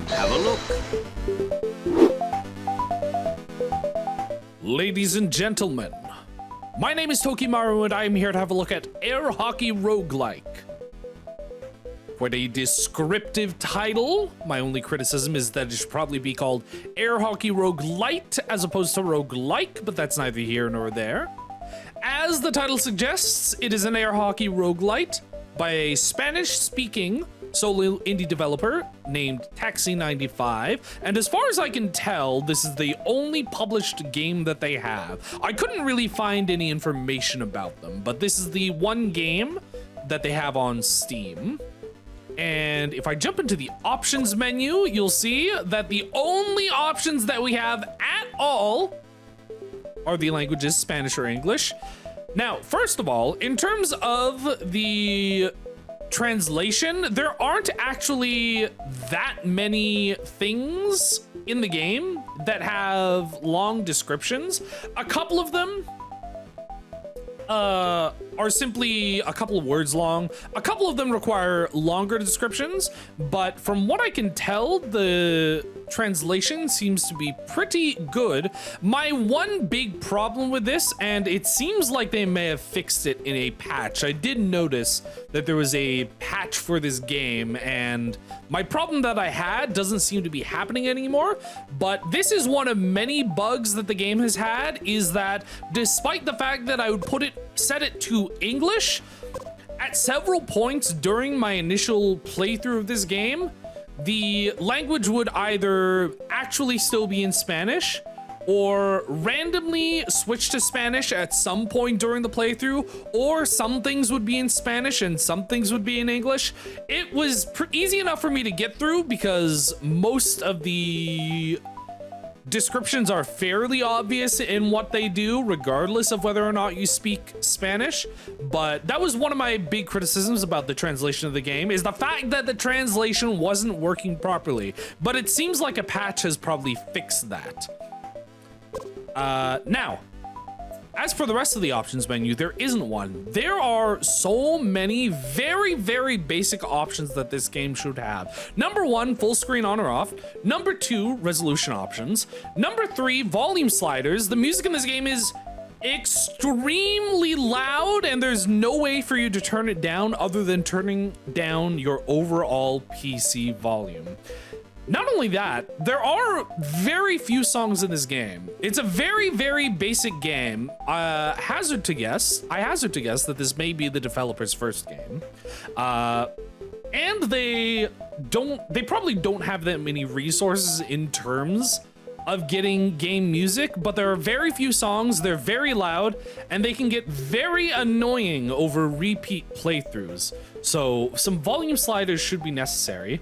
Have a look. Ladies and gentlemen, my name is Tokimaru and I am here to have a look at Air Hockey Roguelike. Quite a descriptive title. My only criticism is that it should probably be called Air Hockey Roguelite as opposed to Roguelike, but that's neither here nor there. As the title suggests, it is an air hockey roguelite by a Spanish-speaking solo indie developer named Taxi95, and as far as I can tell, this is the only published game that they have. I couldn't really find any information about them, but this is the one game that they have on Steam. And if I jump into the options menu, you'll see that the only options that we have at all are the languages Spanish or English. Now, first of all, in terms of the translation, there aren't actually that many things in the game that have long descriptions. A couple of them are simply a couple of words long. A couple of them require longer descriptions, but from what I can tell, the translation seems to be pretty good. My one big problem with this, and it seems like they may have fixed it in a patch. I did notice that there was a patch for this game, and my problem that I had doesn't seem to be happening anymore, but this is one of many bugs that the game has had, is that despite the fact that I would set it to English, at several points during my initial playthrough of this game, the language would either actually still be in Spanish or randomly switch to Spanish at some point during the playthrough, or some things would be in Spanish and some things would be in English. It was easy enough for me to get through because most of the descriptions are fairly obvious in what they do, regardless of whether or not you speak Spanish. But that was one of my big criticisms about the translation of the game, is the fact that the translation wasn't working properly. But it seems like a patch has probably fixed that. Now, as for the rest of the options menu, there isn't one. There are so many very, very basic options that this game should have. Number 1, full screen on or off. Number 2, resolution options. Number 3, volume sliders. The music in this game is extremely loud, and there's no way for you to turn it down other than turning down your overall PC volume. Not only that, there are very few songs in this game. It's a very, very basic game. I hazard to guess that this may be the developer's first game. And they probably don't have that many resources in terms of getting game music, but there are very few songs, they're very loud, and they can get very annoying over repeat playthroughs. So some volume sliders should be necessary.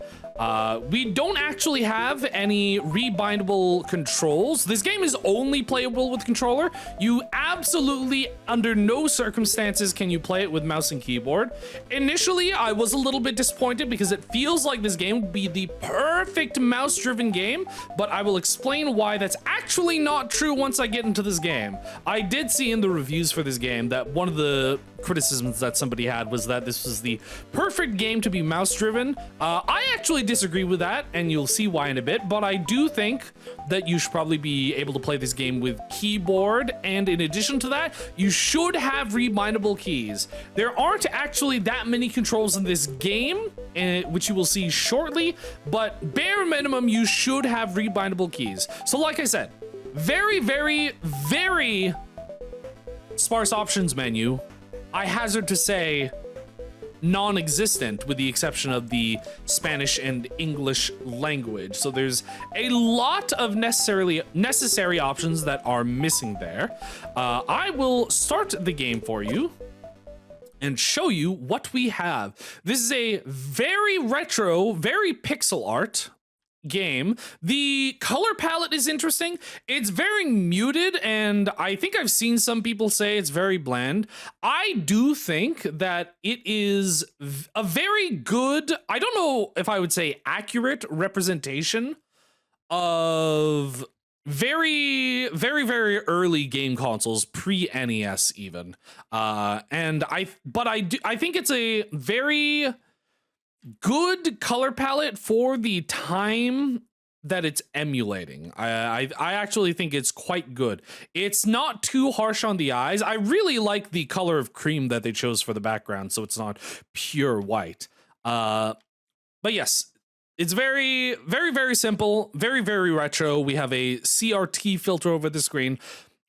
We don't actually have any rebindable controls. This game is only playable with controller. You absolutely, under no circumstances, can you play it with mouse and keyboard. Initially, I was a little bit disappointed because it feels like this game would be the perfect mouse-driven game, but I will explain why that's actually not true once I get into this game. I did see in the reviews for this game that one of the criticisms that somebody had was that this was the perfect game to be mouse-driven. I actually disagree with that, and you'll see why in a bit, but I do think that you should probably be able to play this game with keyboard, and in addition to that, you should have rebindable keys. There aren't actually that many controls in this game, which you will see shortly, but bare minimum, you should have rebindable keys. So like I said, very, very, very sparse options menu. I hazard to say non-existent, with the exception of the Spanish and English language. So there's a lot of necessary options that are missing there. I will start the game for you and show you what we have. This is a very retro, very pixel art game. The color palette is interesting. It's very muted, and I think I've seen some people say it's very bland. I do think that it is a very good, I don't know if I would say accurate representation of very, very, very early game consoles, pre-NES even. I think it's a very good color palette for the time that it's emulating. I actually think it's quite good. It's not too harsh on the eyes. I really like the color of cream that they chose for the background, so it's not pure white. But yes, it's very, very, very simple, very, very retro. We have a CRT filter over the screen.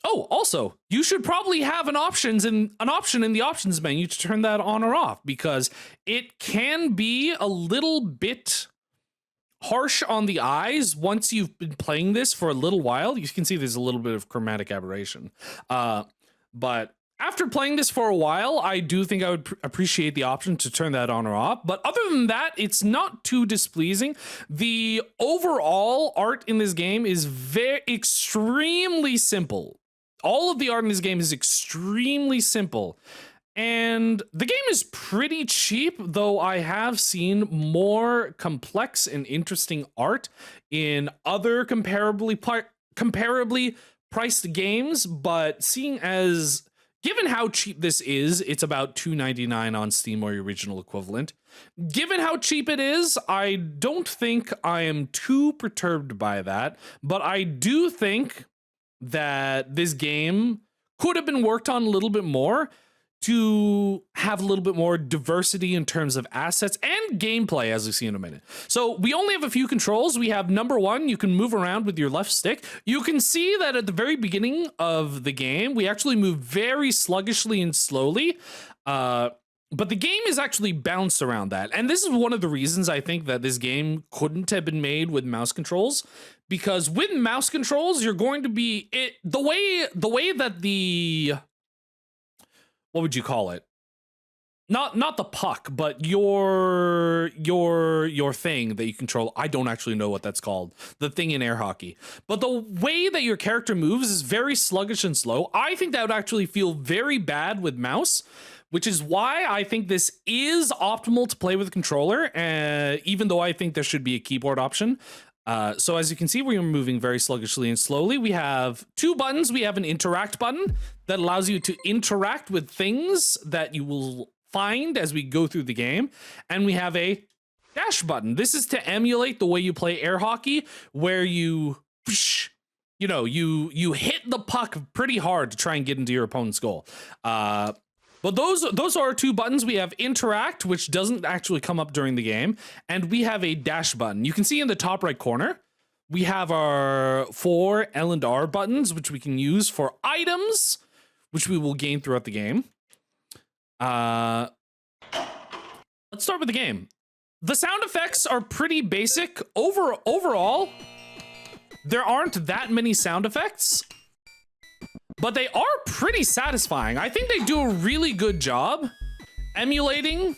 Oh, also, you should probably have an option in the options menu to turn that on or off, because it can be a little bit harsh on the eyes once you've been playing this for a little while. You can see there's a little bit of chromatic aberration. But after playing this for a while, I do think I would appreciate the option to turn that on or off. But other than that, it's not too displeasing. The overall art in this game is extremely simple. All of the art in this game is extremely simple. And the game is pretty cheap, though I have seen more complex and interesting art in other comparably priced games. But given how cheap this is, it's about $2.99 on Steam or your original equivalent. Given how cheap it is, I don't think I am too perturbed by that. But I do think that this game could have been worked on a little bit more to have a little bit more diversity in terms of assets and gameplay, as we see in a minute. So we only have a few controls. We have number one, you can move around with your left stick. You can see that at the very beginning of the game, we actually move very sluggishly and slowly. But the game is actually bounced around that. And this is one of the reasons I think that this game couldn't have been made with mouse controls. Because with mouse controls, you're going to be the way that the, what would you call it? Not the puck, but your thing that you control. I don't actually know what that's called. The thing in air hockey. But the way that your character moves is very sluggish and slow. I think that would actually feel very bad with mouse, which is why I think this is optimal to play with a controller, even though I think there should be a keyboard option. So as you can see, we are moving very sluggishly and slowly. We have two buttons. We have an interact button that allows you to interact with things that you will find as we go through the game. And we have a dash button. This is to emulate the way you play air hockey, where you hit the puck pretty hard to try and get into your opponent's goal. But those are our two buttons. We have interact, which doesn't actually come up during the game, and we have a dash button. You can see in the top right corner, we have our 4 L and R buttons, which we can use for items, which we will gain throughout the game. Let's start with the game. The sound effects are pretty basic. Overall, there aren't that many sound effects, but they are pretty satisfying. I think they do a really good job emulating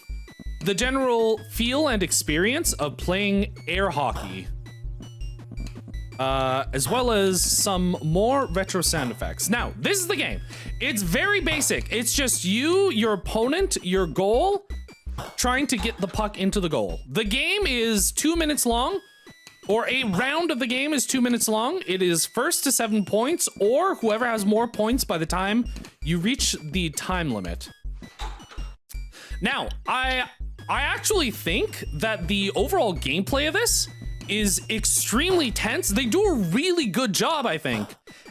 the general feel and experience of playing air hockey, as well as some more retro sound effects. Now, this is the game. It's very basic. It's just you, your opponent, your goal, trying to get the puck into the goal. The game is 2 minutes long. Or a round of the game is 2 minutes long. It is first to 7 points, or whoever has more points by the time you reach the time limit. Now, I actually think that the overall gameplay of this is extremely tense. They do a really good job, I think,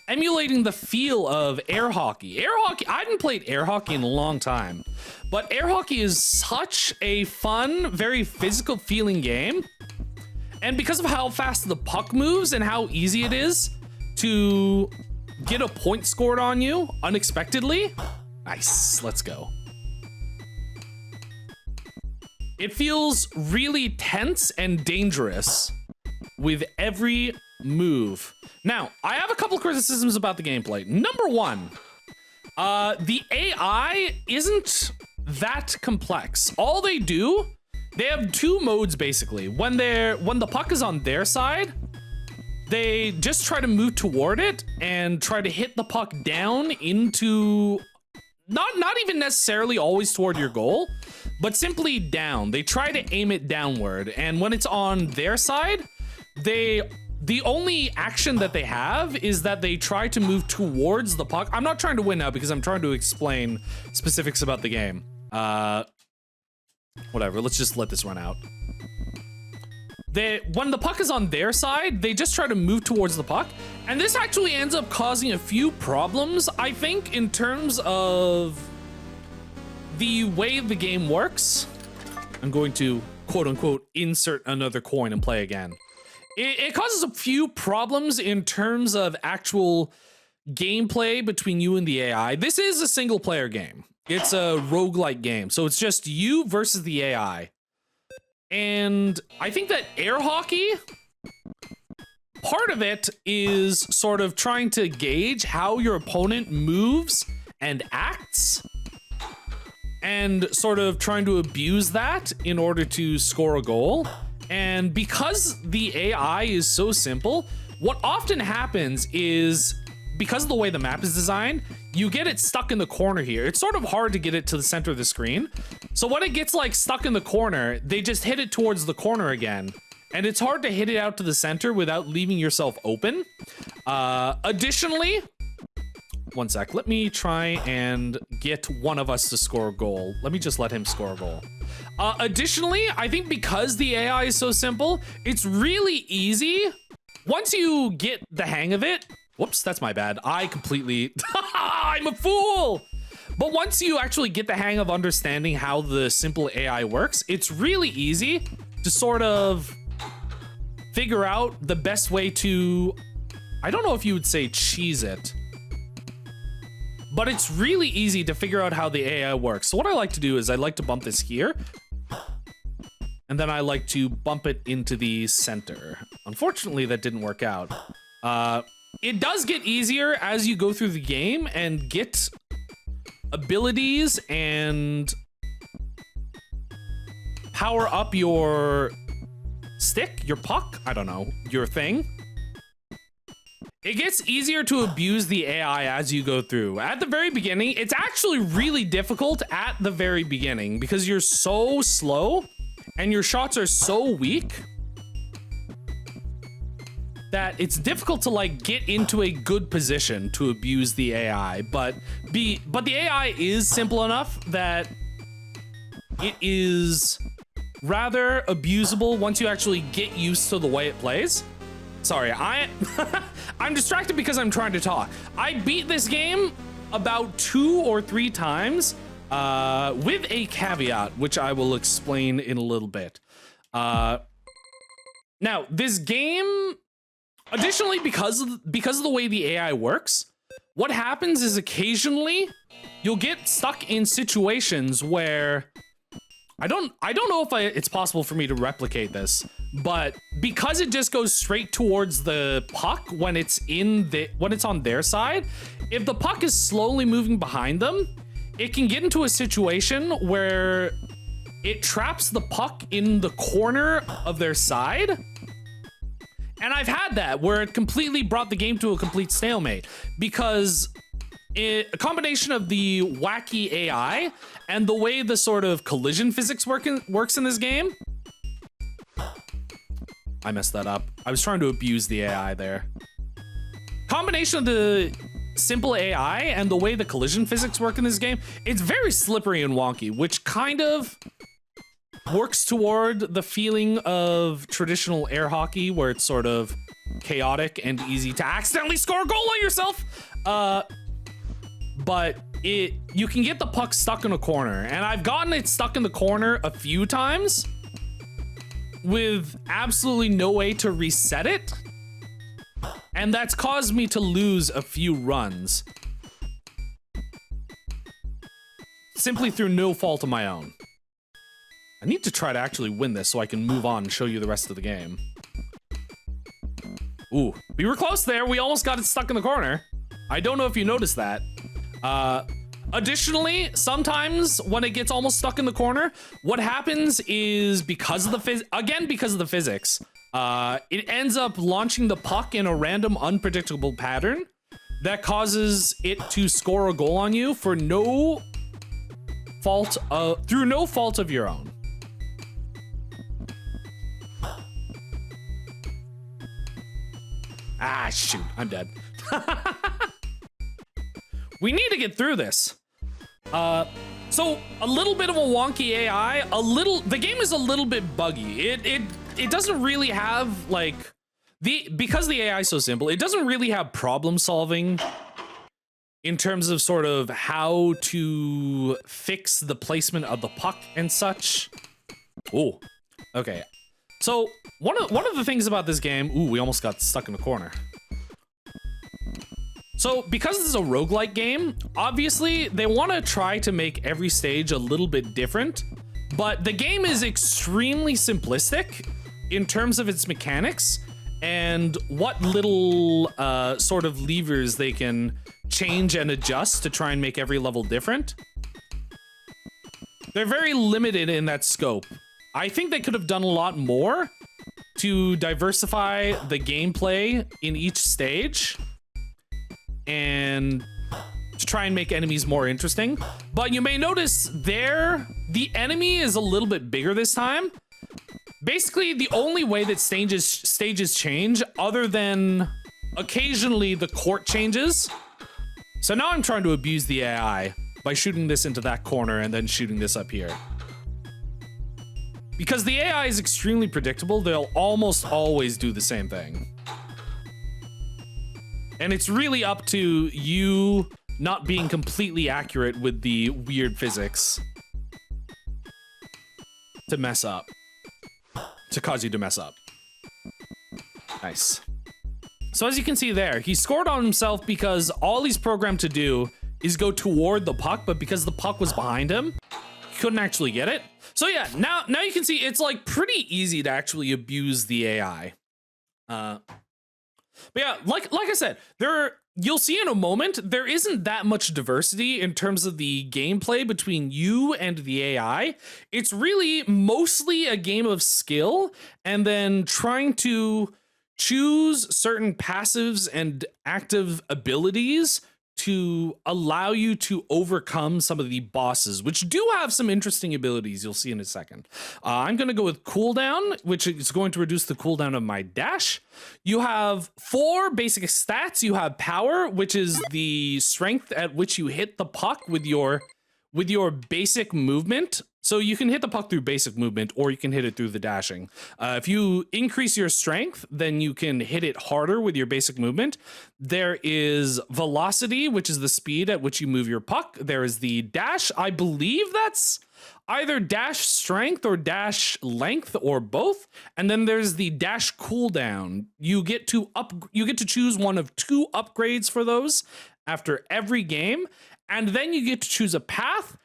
emulating the feel of air hockey. Air hockey, I haven't played air hockey in a long time, but air hockey is such a fun, very physical feeling game. And because of how fast the puck moves and how easy it is to get a point scored on you unexpectedly, nice, let's go. It feels really tense and dangerous with every move. Now, I have a couple of criticisms about the gameplay. Number one, the AI isn't that complex. All they do, they have 2 modes basically. When the puck is on their side, they just try to move toward it and try to hit the puck down into, not even necessarily always toward your goal, but simply down. They try to aim it downward, and when it's on their side, the only action that they have is that they try to move towards the puck. I'm not trying to win now because I'm trying to explain specifics about the game. Whatever, let's just let this run out. when the puck is on their side, they just try to move towards the puck. And this actually ends up causing a few problems, I think, in terms of the way the game works. I'm going to, quote unquote, insert another coin and play again. It causes a few problems in terms of actual gameplay between you and the AI. This is a single player game. It's a roguelike game. So it's just you versus the AI. And I think that air hockey, part of it is sort of trying to gauge how your opponent moves and acts, and sort of trying to abuse that in order to score a goal. And because the AI is so simple, what often happens is, because of the way the map is designed, you get it stuck in the corner here. It's sort of hard to get it to the center of the screen. So when it gets like stuck in the corner, they just hit it towards the corner again. And it's hard to hit it out to the center without leaving yourself open. Additionally, one sec, let me try and get one of us to score a goal. Let me just let him score a goal. Additionally, I think because the AI is so simple, it's really easy. Once you get the hang of it, whoops, that's my bad. I completely, I'm a fool. But once you actually get the hang of understanding how the simple AI works, it's really easy to sort of figure out the best way to, I don't know if you would say cheese it, but it's really easy to figure out how the AI works. So what I like to do is I like to bump this here, and then I like to bump it into the center. Unfortunately, that didn't work out. It does get easier as you go through the game and get abilities and power up your stick, your puck, I don't know, your thing. It gets easier to abuse the AI as you go through. At the very beginning, it's actually really difficult at the very beginning because you're so slow and your shots are so weak that it's difficult to like get into a good position to abuse the AI. But the AI is simple enough that it is rather abusable once you actually get used to the way it plays. Sorry, I'm distracted because I'm trying to talk. I beat this game about 2 or 3 times with a caveat, which I will explain in a little bit. Now, this game, additionally, because of the way the AI works, what happens is occasionally you'll get stuck in situations where I don't know if it's possible for me to replicate this, but because it just goes straight towards the puck when it's on their side, if the puck is slowly moving behind them, it can get into a situation where it traps the puck in the corner of their side. And I've had that where it completely brought the game to a complete stalemate because a combination of the wacky AI and the way the sort of collision physics works in this game. I messed that up. I was trying to abuse the AI there. Combination of the simple AI and the way the collision physics work in this game, it's very slippery and wonky, which kind of works toward the feeling of traditional air hockey where it's sort of chaotic and easy to accidentally score a goal on yourself. But you can get the puck stuck in a corner, and I've gotten it stuck in the corner a few times with absolutely no way to reset it, and that's caused me to lose a few runs simply through no fault of my own. I need to try to actually win this so I can move on and show you the rest of the game. Ooh, we were close there. We almost got it stuck in the corner. I don't know if you noticed that. Additionally, sometimes when it gets almost stuck in the corner, what happens is because of the physics, it ends up launching the puck in a random unpredictable pattern that causes it to score a goal on you for no fault through no fault of your own. Ah, shoot, I'm dead. We need to get through this. So a little bit of a wonky AI, the game is a little bit buggy. It doesn't really have like because the AI is so simple, it doesn't really have problem solving in terms of sort of how to fix the placement of the puck and such. Oh, okay. So one of the things about this game, ooh, we almost got stuck in the corner. So because this is a roguelike game, obviously they want to try to make every stage a little bit different, but the game is extremely simplistic in terms of its mechanics and what little sort of levers they can change and adjust to try and make every level different. They're very limited in that scope. I think they could have done a lot more to diversify the gameplay in each stage and to try and make enemies more interesting. But you may notice there, the enemy is a little bit bigger this time. Basically, the only way that stages change, other than occasionally the court changes. So now I'm trying to abuse the AI by shooting this into that corner and then shooting this up here. Because the AI is extremely predictable, they'll almost always do the same thing. And it's really up to you not being completely accurate with the weird physics to mess up. To cause you to mess up. Nice. So as you can see there, he scored on himself because all he's programmed to do is go toward the puck, but because the puck was behind him, he couldn't actually get it. So yeah, now you can see it's like pretty easy to actually abuse the AI. But yeah, like I said, you'll see in a moment, there isn't that much diversity in terms of the gameplay between you and the AI. It's really mostly a game of skill and then trying to choose certain passives and active abilities to allow you to overcome some of the bosses, which do have some interesting abilities you'll see in a second. I'm going to go with cooldown, which is going to reduce the cooldown of my dash. You have 4 basic stats. You have power, which is the strength at which you hit the puck with your basic movement. So you can hit the puck through basic movement, or you can hit it through the dashing. If you increase your strength, then you can hit it harder with your basic movement. There is velocity, which is the speed at which you move your puck. There is the dash. I believe that's either dash strength or dash length or both. And then there's the dash cooldown. You get to choose one of 2 upgrades for those after every game. And then you get to choose a path.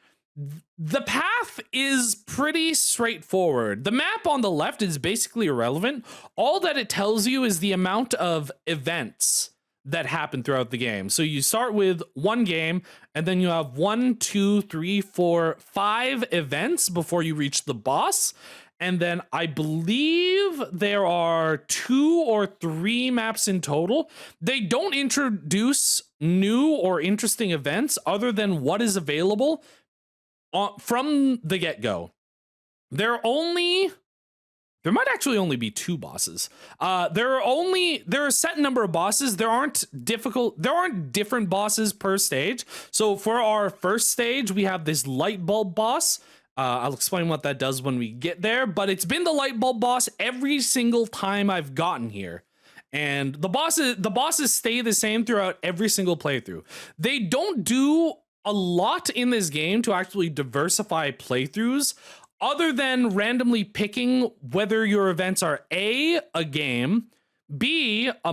The path is pretty straightforward. The map on the left is basically irrelevant. All that it tells you is the amount of events that happen throughout the game. So you start with 1 game, and then you have 1, 2, 3, 4, 5 events before you reach the boss. And then I believe there are 2 or 3 maps in total. They don't introduce new or interesting events other than what is available from the get-go. There might actually only be 2 bosses. There are a set number of bosses. There aren't different bosses per stage. So for our first stage, we have this light bulb boss. I'll explain what that does when we get there, but it's been the light bulb boss every single time I've gotten here. And the bosses stay the same throughout every single playthrough. They don't do a lot in this game to actually diversify playthroughs other than randomly picking whether your events are A, a game, B, a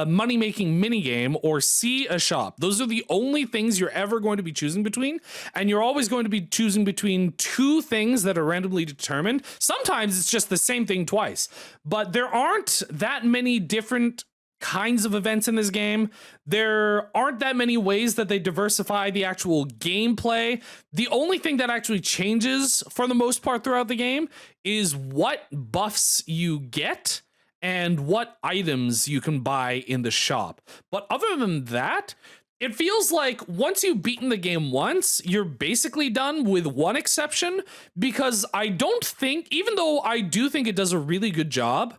money-making minigame, or C, a shop. Those are the only things you're ever going to be choosing between, and you're always going to be choosing between 2 things that are randomly determined. Sometimes it's just the same thing twice, but there aren't that many different kinds of events in this game. There aren't that many ways that they diversify the actual gameplay. The only thing that actually changes for the most part throughout the game is what buffs you get and what items you can buy in the shop. But other than that, it feels like once you've beaten the game once, you're basically done, with one exception, because I don't think, even though I do think it does a really good job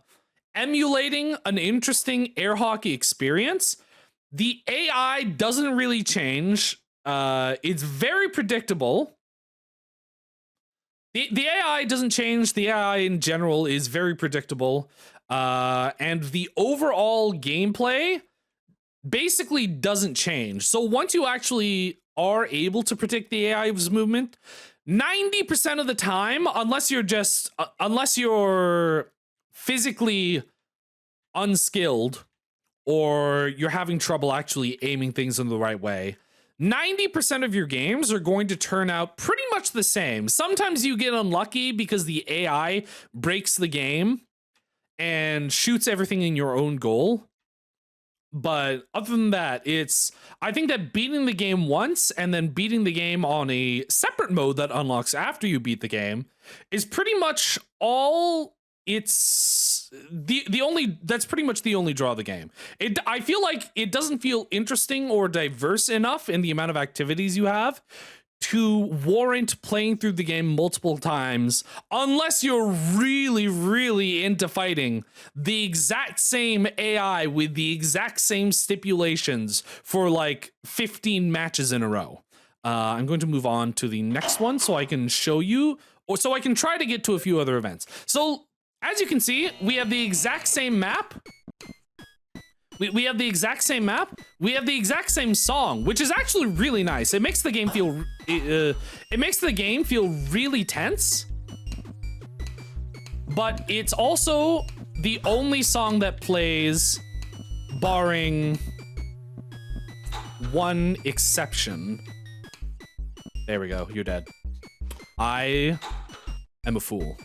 emulating an interesting air hockey experience, the AI doesn't really change It's very predictable. The AI doesn't change. The AI in general is very predictable. And the overall gameplay basically doesn't change. So once you actually are able to predict the AI's movement, 90% of the time, unless you're physically unskilled or you're having trouble actually aiming things in the right way, 90% of your games are going to turn out pretty much the same. Sometimes you get unlucky because the AI breaks the game and shoots everything in your own goal. But other than that, I think that beating the game once and then beating the game on a separate mode that unlocks after you beat the game is pretty much all that's pretty much the only draw of the game. I feel like it doesn't feel interesting or diverse enough in the amount of activities you have to warrant playing through the game multiple times, unless you're really, really into fighting the exact same AI with the exact same stipulations for like 15 matches in a row. I'm going to move on to the next one so I can show you, or so I can try to get to a few other events. So as you can see, we have the exact same map. We have the exact same map. We have the exact same song, which is actually really nice. It makes the game feel really tense. But it's also the only song that plays, barring one exception. There we go. You're dead. I am a fool.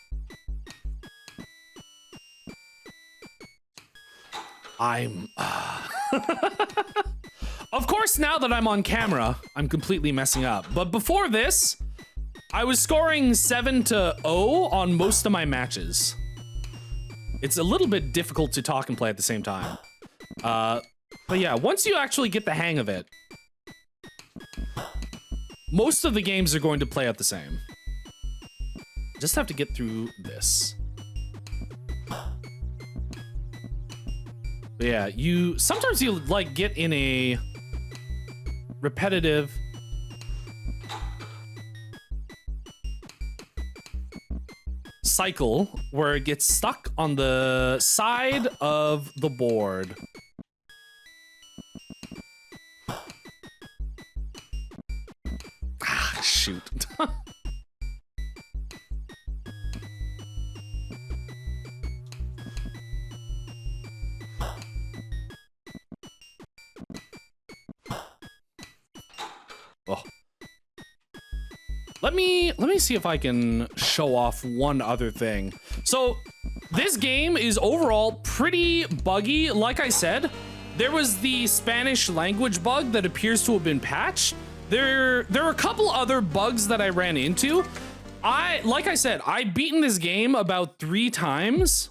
Of course, now that I'm on camera, I'm completely messing up. But before this, I was scoring 7-0 on most of my matches. It's a little bit difficult to talk and play at the same time. But yeah, once you actually get the hang of it, most of the games are going to play out the same. Just have to get through this. But yeah, sometimes you like get in a repetitive cycle where it gets stuck on the side of the board. Ah, shoot. Oh. Let me see if I can show off one other thing. So this game is overall pretty buggy. Like I said, there was the Spanish language bug that appears to have been patched. There are a couple other bugs that I ran into. Like I said, I've beaten this game about 3 times.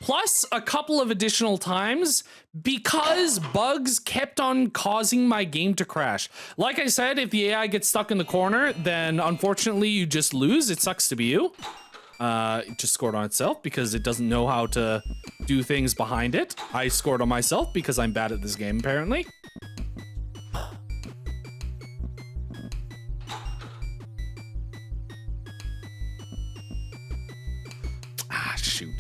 Plus a couple of additional times because bugs kept on causing my game to crash. Like I said, if the AI gets stuck in the corner, then unfortunately you just lose. It sucks to be you. It just scored on itself because it doesn't know how to do things behind it. I scored on myself because I'm bad at this game, apparently. Ah, shoot.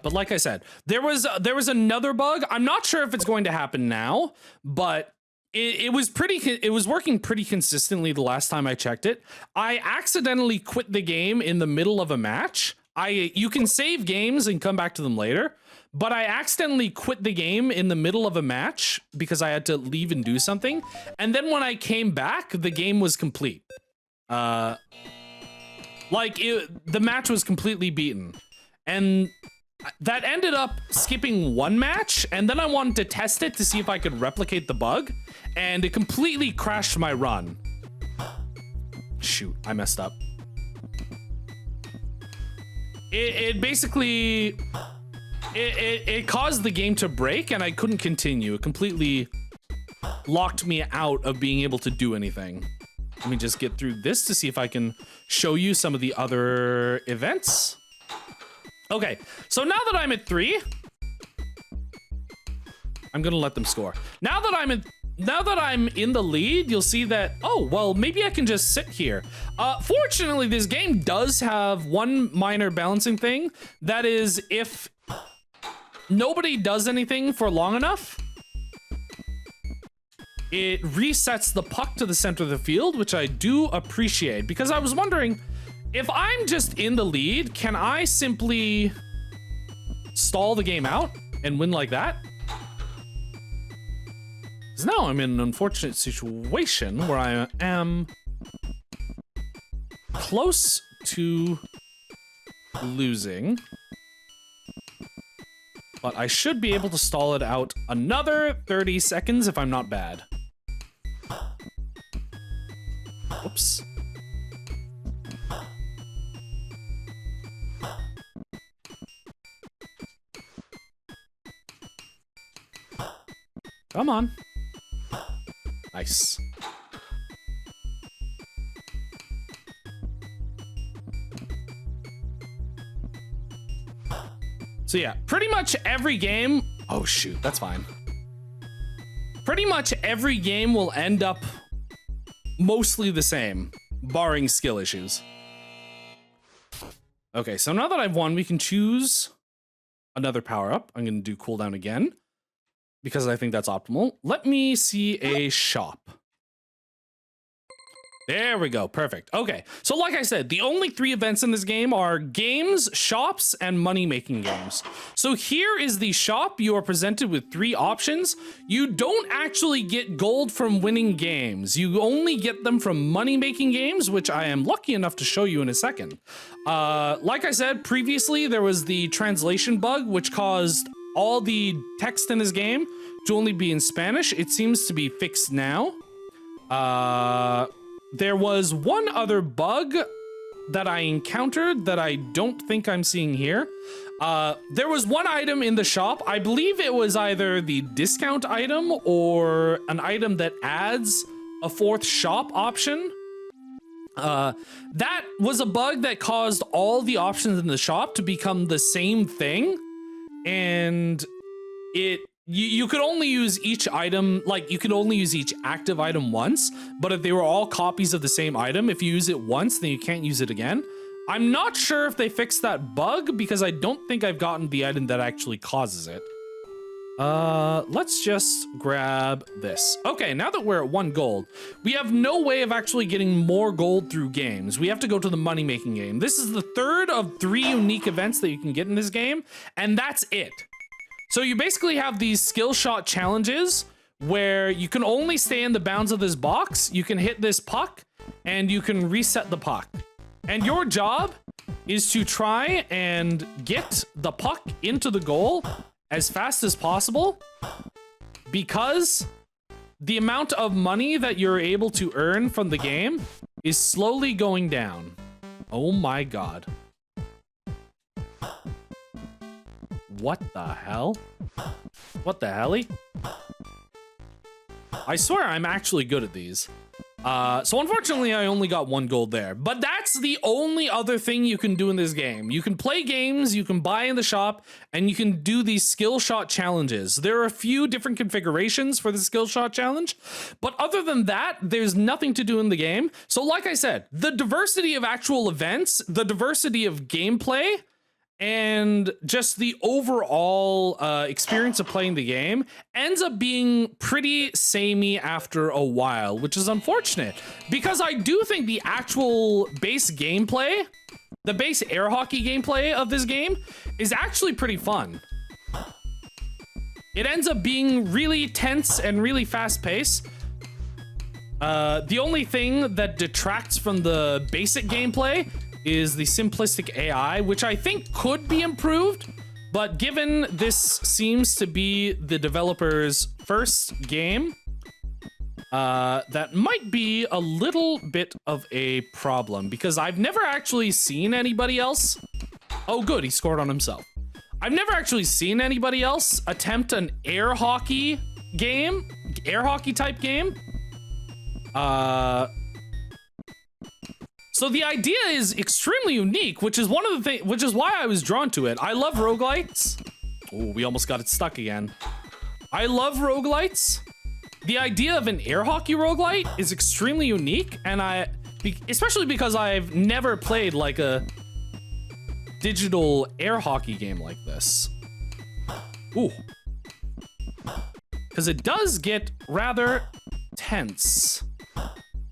But like I said, there was another bug. I'm not sure if it's going to happen now, but it was working pretty consistently the last time I checked it. I accidentally quit the game in the middle of a match. You can save games and come back to them later, but I accidentally quit the game in the middle of a match because I had to leave and do something. And then when I came back, the game was complete. The match was completely beaten. And that ended up skipping one match, and then I wanted to test it to see if I could replicate the bug, and it completely crashed my run. Shoot, I messed up. It basically... It caused the game to break, and I couldn't continue. It completely locked me out of being able to do anything. Let me just get through this to see if I can show you some of the other events. Okay, so now that I'm at 3, I'm gonna let them score. Now that I'm in the lead, you'll see that, oh, well, maybe I can just sit here. Fortunately, this game does have one minor balancing thing. That is, if nobody does anything for long enough, it resets the puck to the center of the field, which I do appreciate, because I was wondering, if I'm just in the lead, can I simply stall the game out and win like that? Because now I'm in an unfortunate situation where I am close to losing, but I should be able to stall it out another 30 seconds if I'm not bad. Oops. Come on. Nice. So yeah, pretty much every game... Oh shoot, that's fine. Pretty much every game will end up mostly the same, barring skill issues. Okay, so now that I've won, we can choose another power-up. I'm gonna do cooldown again, because I think that's optimal. Let me see a shop. There we go, perfect. Okay, so like I said, the only 3 events in this game are games, shops, and money-making games. So here is the shop. You are presented with 3 options. You don't actually get gold from winning games. You only get them from money-making games, which I am lucky enough to show you in a second. Like I said previously, there was the translation bug, which caused all the text in this game to only be in Spanish. It seems to be fixed now. There was one other bug that I encountered that I don't think I'm seeing here. There was one item in the shop. I believe it was either the discount item or an item that adds a 4th shop option. That was a bug that caused all the options in the shop to become the same thing. And you could only use each item, like you could only use each active item once, but if they were all copies of the same item, if you use it once, then you can't use it again. I'm not sure if they fixed that bug because I don't think I've gotten the item that actually causes it. Let's just grab this. Okay, now that we're at 1 gold, we have no way of actually getting more gold through games. We have to go to the money-making game. This is the 3rd of 3 unique events that you can get in this game, and that's it. So you basically have these skill shot challenges where you can only stay in the bounds of this box, you can hit this puck, and you can reset the puck. And your job is to try and get the puck into the goal as fast as possible, because the amount of money that you're able to earn from the game is slowly going down. Oh my god. What the hell? What the helly? I swear I'm actually good at these. So unfortunately I only got 1 gold there, but that's the only other thing you can do in this game. You can play games, you can buy in the shop, and you can do these skill shot challenges. There are a few different configurations for the skill shot challenge, but other than that, there's nothing to do in the game. So like I said, the diversity of actual events, the diversity of gameplay, and just the overall experience of playing the game ends up being pretty samey after a while, which is unfortunate because I do think the actual base gameplay, the base air hockey gameplay of this game is actually pretty fun. It ends up being really tense and really fast paced. The only thing that detracts from the basic gameplay is the simplistic AI, which I think could be improved, but given this seems to be the developer's first game, that might be a little bit of a problem because I've never actually seen anybody else. Oh good, he scored on himself. I've never actually seen anybody else attempt an air hockey game, air hockey type game. So the idea is extremely unique, which is one of the things, which is why I was drawn to it. I love roguelites. Oh, we almost got it stuck again. I love roguelites. The idea of an air hockey roguelite is extremely unique, and especially because I've never played like a digital air hockey game like this. Ooh. Because it does get rather tense.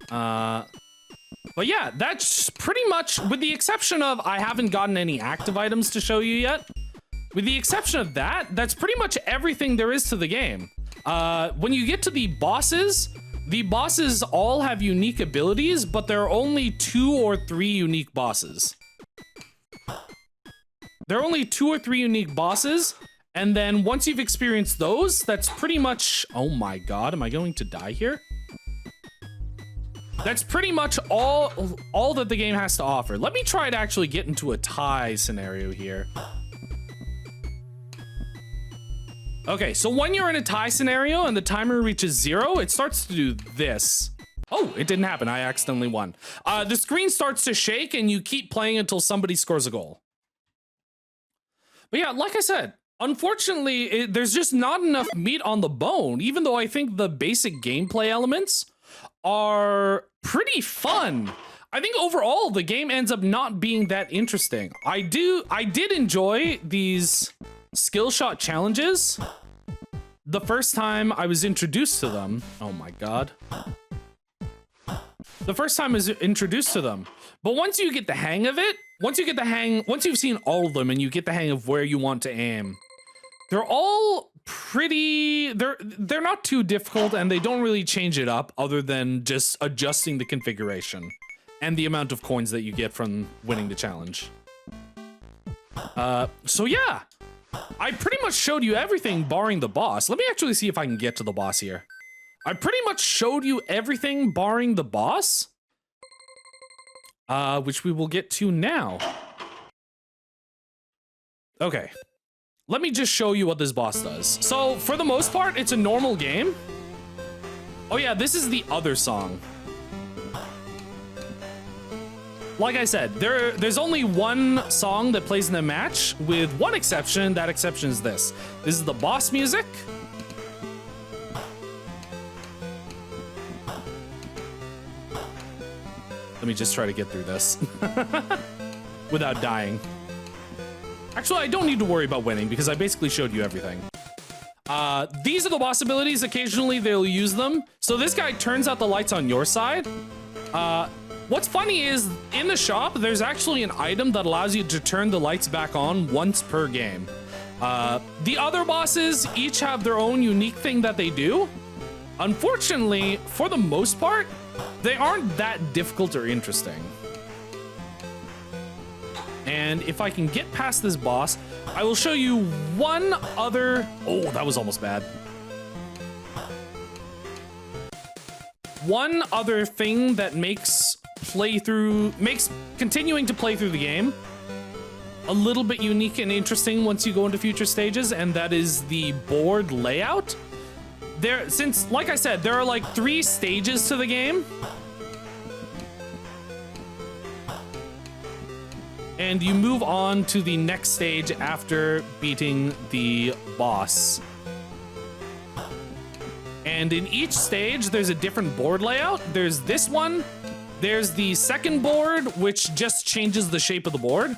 But yeah, that's pretty much, with the exception of I haven't gotten any active items to show you yet. With the exception of that, that's pretty much everything there is to the game. When you get to the bosses all have unique abilities, but there are only 2 or 3 unique bosses. There are only 2 or 3 unique bosses, and then once you've experienced those, that's pretty much... Oh my god, am I going to die here? That's pretty much all that the game has to offer. Let me try to actually get into a tie scenario here. Okay, so when you're in a tie scenario and the timer reaches 0, it starts to do this. Oh, it didn't happen. I accidentally won. The screen starts to shake and you keep playing until somebody scores a goal. But yeah, like I said, unfortunately, there's just not enough meat on the bone, even though I think the basic gameplay elements are pretty fun. I think overall, the game ends up not being that interesting. I did enjoy these skill shot challenges the first time I was introduced to them. Oh my god. The first time I was introduced to them. But once you get the hang of it, once you've seen all of them and you get the hang of where you want to aim, they're all pretty, they're not too difficult, and they don't really change it up other than just adjusting the configuration and the amount of coins that you get from winning the challenge. So yeah, I pretty much showed you everything barring the boss. Let me actually see if I can get to the boss here. I pretty much showed you everything barring the boss, which we will get to now. Okay. Let me just show you what this boss does. So, for the most part, it's a normal game. Oh yeah, this is the other song. Like I said, there's only one song that plays in the match, with one exception. That exception is this. This is the boss music. Let me just try to get through this without dying. Actually, I don't need to worry about winning because I basically showed you everything. These are the boss abilities. Occasionally, they'll use them. So this guy turns out the lights on your side. What's funny is, in the shop, there's actually an item that allows you to turn the lights back on once per game. The other bosses each have their own unique thing that they do. Unfortunately, for the most part, they aren't that difficult or interesting. And if I can get past this boss, I will show you one other... Oh, that was almost bad. One other thing that makes continuing to play through the game a little bit unique and interesting once you go into future stages, and that is the board layout. Since, like I said, there are like 3 stages to the game. And you move on to the next stage after beating the boss. And in each stage, there's a different board layout. There's this one. There's the second board, which just changes the shape of the board.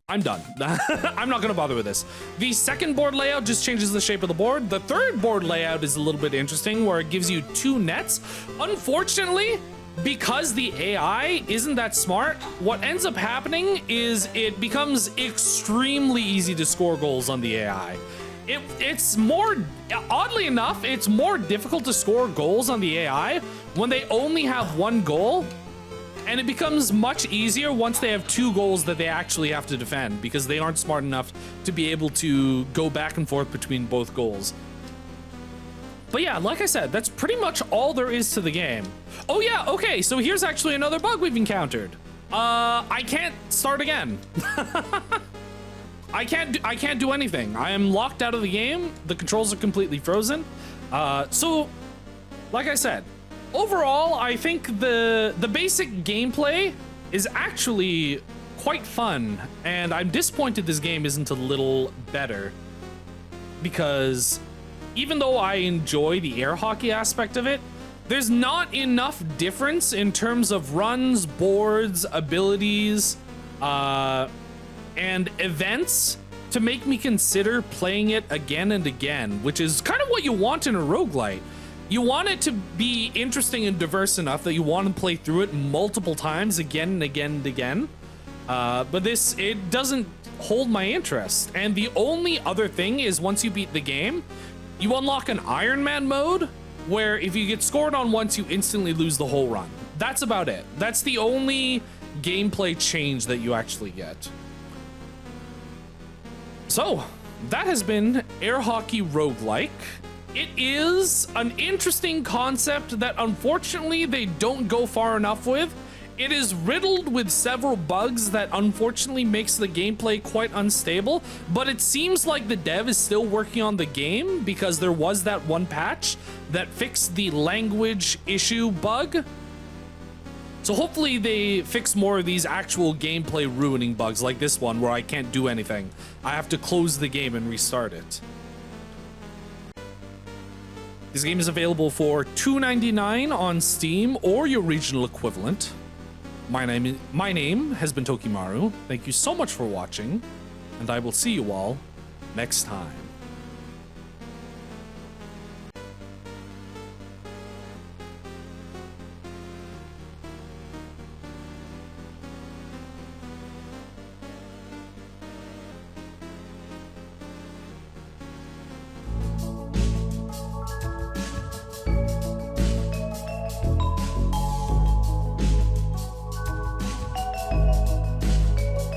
I'm done. I'm not gonna bother with this. The second board layout just changes the shape of the board. The third board layout is a little bit interesting, where it gives you 2 nets. Unfortunately, because the AI isn't that smart, what ends up happening is it becomes extremely easy to score goals on the AI. It's more, oddly enough, it's more difficult to score goals on the AI when they only have 1 goal, and it becomes much easier once they have 2 goals that they actually have to defend, because they aren't smart enough to be able to go back and forth between both goals. But yeah, like I said, that's pretty much all there is to the game. Oh yeah, okay, so here's actually another bug we've encountered. I can't start again. I can't do anything. I am locked out of the game. The controls are completely frozen. So, like I said, overall, I think the basic gameplay is actually quite fun, and I'm disappointed this game isn't a little better, because even though I enjoy the air hockey aspect of it, there's not enough difference in terms of runs, boards, abilities, and events to make me consider playing it again and again, which is kind of what you want in a roguelite. You want it to be interesting and diverse enough that you want to play through it multiple times again and again and again. But it doesn't hold my interest. And the only other thing is once you beat the game, you unlock an Iron Man mode where if you get scored on once, you instantly lose the whole run. That's about it. That's the only gameplay change that you actually get. So that has been Air Hockey Roguelike. It is an interesting concept that unfortunately they don't go far enough with. It is riddled with several bugs that unfortunately makes the gameplay quite unstable, but it seems like the dev is still working on the game because there was that one patch that fixed the language issue bug. So hopefully they fix more of these actual gameplay ruining bugs like this one where I can't do anything. I have to close the game and restart it. This game is available for $2.99 on Steam or your regional equivalent. My name has been Tokimaru. Thank you so much for watching, and I will see you all next time.